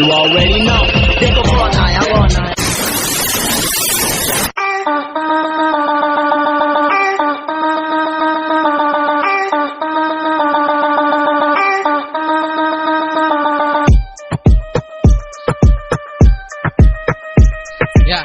You already know. Take a ball now, I want now. Yeah.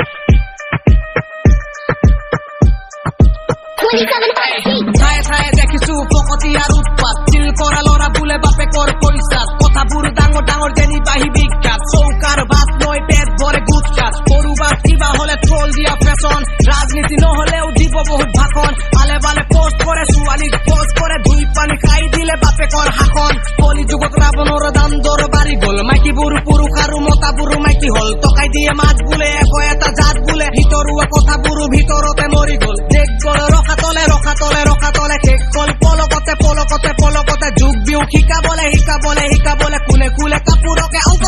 27 ঠায়ে ঠায়ে দেখিছো ফকতি আর উৎপাত চিল করা লড়া বুলে বাপে কর পয়সা কথা বুড়ো ডাঙর ডাঙর জেনি বাহি বিখ্যাত চৌকার ভাত নয় পেট ভরে গুটকাত গরু বাদ কিবা হলে ট্রোল দিয়া ফ্যাশন রাজনীতি নহলেও দিব বহুত ভাষণ আলে বালে পোস্ট করে সুয়ালি পোস্ট করে দুই পানি খাই দিলে বাপে কর হাখন কলি যুগত রাবণর দাম দর বাড়ি গল মাইকি বুড়ু পুরু কারু মতা বুড়ু মাইকি হল তকাই দিয়ে মাছ বুলে এক এটা জাত বুলে ভিতরুয়া কথা বুড়ু ভিতরতে মরি গল দেখ গল রখা তলে রখা তলে রখা তলে শেষ কল পলকতে পলকতে পলকতে যুগ বিউ শিকা বলে কুলে কুলে কাপোৰকে অংক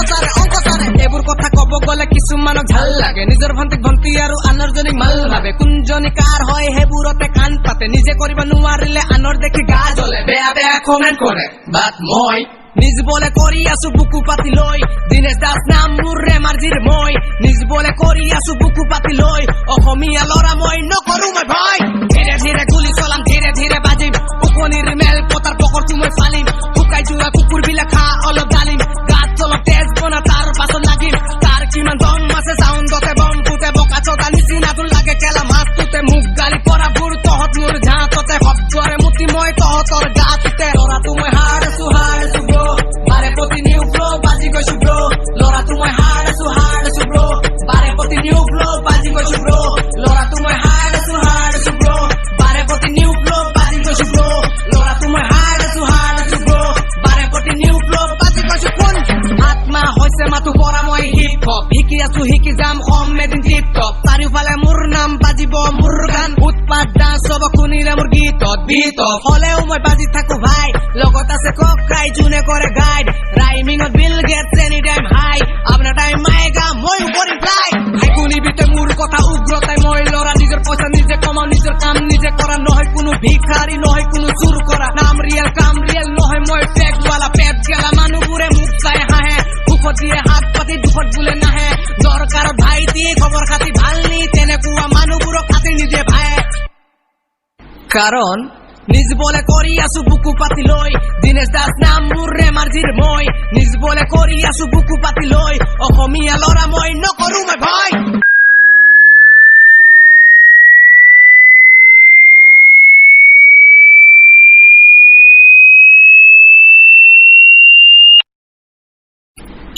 চাৰে এইবোৰ কথা কব গলে কিছুমানক ভাল লাগে নিজৰ ভন্টিক ভন্টি আৰু আনৰ জনীক মাল ভাবে কোনজনী কাৰ হয় সেইবোৰতে কাণ পাতে নিজে কৰিব নোৱাৰিলে আনৰ দেখি গা জ্বলে বেয়া বেয়া কমেন্ট কৰে বাট মই নিজ বলে কৰি আছো বুকু পাতি লৈ দিনেশ দাস নাম মোৰ ৰেমাৰ্জিৰ মই নিজ বলে কৰি আছো বুকু পাতি লৈ অসমীয়া লৰা মই নকৰো মই ভয় ধীৰে ধীৰে গুলি চলাম ধীৰে ধীৰে বাজিম উকনিৰ মেল পতাৰ পকৰটো মই ফালিম শুকাই যোৱা কুকুৰ বিলাক খা অলপ ডালিম গাত চলক তেজ বনা তাৰ পাছত লাগিম তাৰ কিমান দম আছে চাউণ্ডতে বম ফুটে বকা চটা নিচিনাটোৰ লাগে কেলা মাছটোতে মুখ গালি পৰা বুৰ তহঁত মোৰ ঝাঁততে শব্দৰে মুতি মই তহঁতৰ গাটোতে লৰাটো মই হাৰ্ড আছো ব্ৰ বাৰে প্ৰতি নিউ ফ্ল' বাজি গৈছো ব্ৰ লৰাটো মই হাৰ্ড আছো ব্ৰ বাৰে প্ৰতি নিউ ফ্ল' বাজি গৈছো ব্ৰ লৰাটো মই হাৰ্ড আছো ব্ৰ বাৰে প্ৰতি নিউ ফ্ল' বাজি গৈছো ব্ৰ লৰাটো মই হাৰ্ড আছো ব্ৰ বাৰে প্ৰতি নিউ ফ্ল' বাজি গৈছো কোন আত্মা হৈছে মাথো পৰা মই হিপ হপ শিকি আছো শিকি যাম কম এদিন টিপ টপ চাৰিওফালে মোৰ নাম বাজিব মোৰ গান উৎপাত ডান্স চব শুনিলে মোৰ গীতত বিত হলেও মই বাজি থাকো ভাই লগত আছে ককাই যোনে কৰে গাইড ৰাইমিঙত বিল গেটছ এনি টাইম হাই আপোনাৰ টাইম আয়েগা মই কৰিম ফ্লাই হাই শুনিবিতে মোৰ কথা উগ্ৰতাই মই লৰা নিজৰ পইচা নিজে কমাও নিজৰ কাম নিজে কৰা নহয় কোনো ভিখাৰী নহয় কোনো চুৰ কৰা নাম ৰিয়েল কাম ৰিয়েল নহয় মই ফেক ৱালা পেট গেলা মানুহবোৰে মোক চাই হাঁহে সুখত দিয়ে হাত পাতি দুখত বোলে নাহে দৰকাৰত ভাই দিয়ে খবৰ খাতি ভাল নি তেনেকুৱা মানুহবোৰক খাতি নিদিয়ে ভাই কাৰণ নিজ বলে কৰি আছো বুকু পাতি লৈ দিনেশ দাস নাম মোৰ ৰেমাৰ্জিৰ মই নিজ বলে কৰি আছো বুকু পাতি লৈ অসমীয়া লৰা মই নকৰো মই ভয়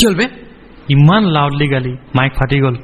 চলবে ইমান লাউডলি গালি মাইক ফাটি গল